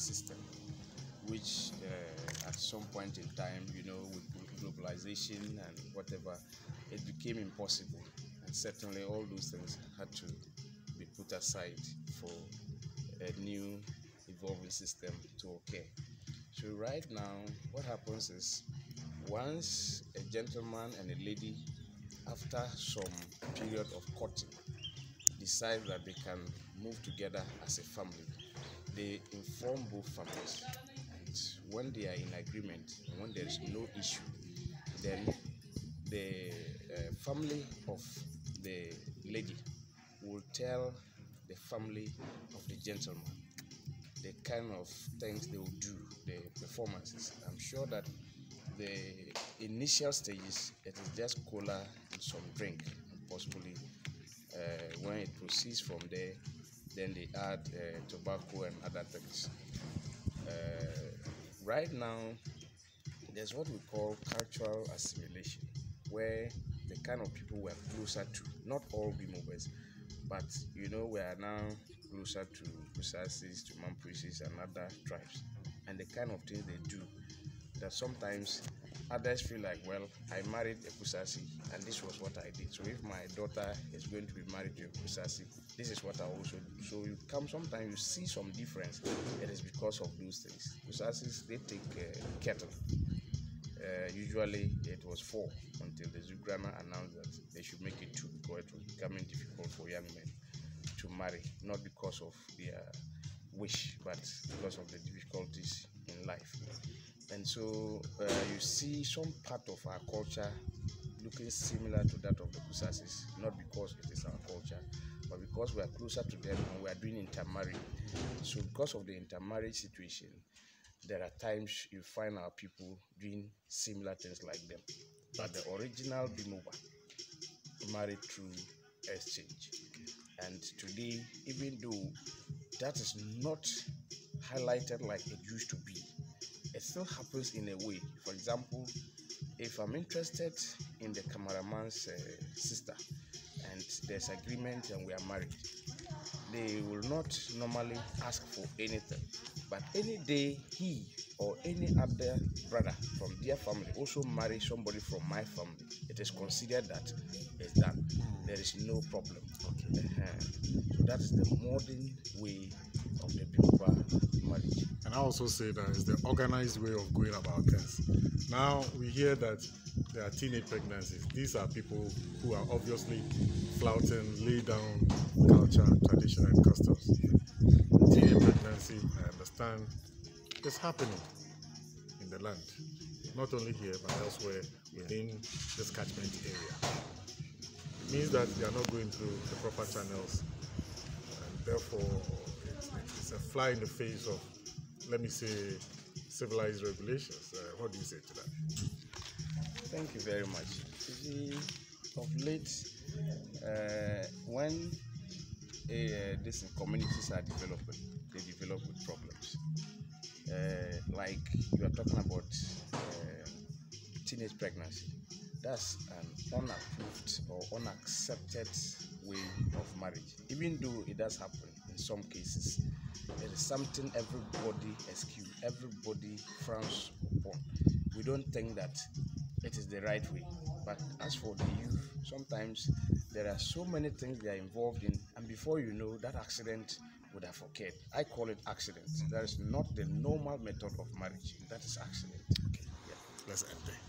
system, which at some point in time, you know, with globalization and whatever, it became impossible. And certainly all those things had to be put aside for a new evolving system to occur. So right now, what happens is, once a gentleman and a lady, after some period of courting, decide that they can move together as a family, they inform both families. And when they are in agreement, and when there is no issue, then the family of the lady will tell the family of the gentleman the kind of things they will do, the performances. I'm sure that the initial stages, it is just cola and some drink, and possibly when it proceeds from there, then they add tobacco and other things. Right now, there's what we call cultural assimilation, where the kind of people we're closer to, not all Bimobas, but you know, we are now closer to Kusasis, to Mamprisis and other tribes, and the kind of things they do, that sometimes others feel like, well, I married a Kusasi and this was what I did. So if my daughter is going to be married to a Kusasi, this is what I also do. So you come, sometimes you see some difference. It is because of those things. Kusasis, they take cattle. Usually it was 4 until the Zugrana announced that they should make it 2 because it was becoming difficult for young men to marry, not because of their wish, but because of the difficulties in life. And so you see some part of our culture looking similar to that of the Kusasis, not because it is our culture, but because we are closer to them and we are doing intermarriage. So because of the intermarriage situation, there are times you find our people doing similar things like them. But the original Bimoba married through exchange. And today, even though that is not highlighted like it used to be, it still happens in a way. For example, if I'm interested in the cameraman's sister and there's agreement and we are married, they will not normally ask for anything. But any day he or any other brother from their family also marry somebody from my family, it is considered that it's done. There is no problem. Okay. So that is the modern way of the Bimoba marriage. And I also say that it's the organized way of going about things. Now we hear that there are teenage pregnancies. These are people who are obviously flouting, lay down culture, tradition, and customs. Teenage pregnancy, I understand, is happening in the land. Not only here, but elsewhere within this catchment area. It means that they are not going through the proper channels, and therefore it's a fly in the face of, let me say, civilized regulations. What do you say to that? Thank you very much. You see, of late, when these communities are developing, they develop with problems. Like you are talking about teenage pregnancy. That's an unapproved or unaccepted way of marriage. Even though it does happen in some cases, it is something everybody excuse, everybody frowns upon. We don't think that it is the right way. But as for the youth, sometimes there are so many things they are involved in, and before you know, that accident would have occurred. I call it accident. That is not the normal method of marriage. That is accident. Okay. Yeah. Let's end there.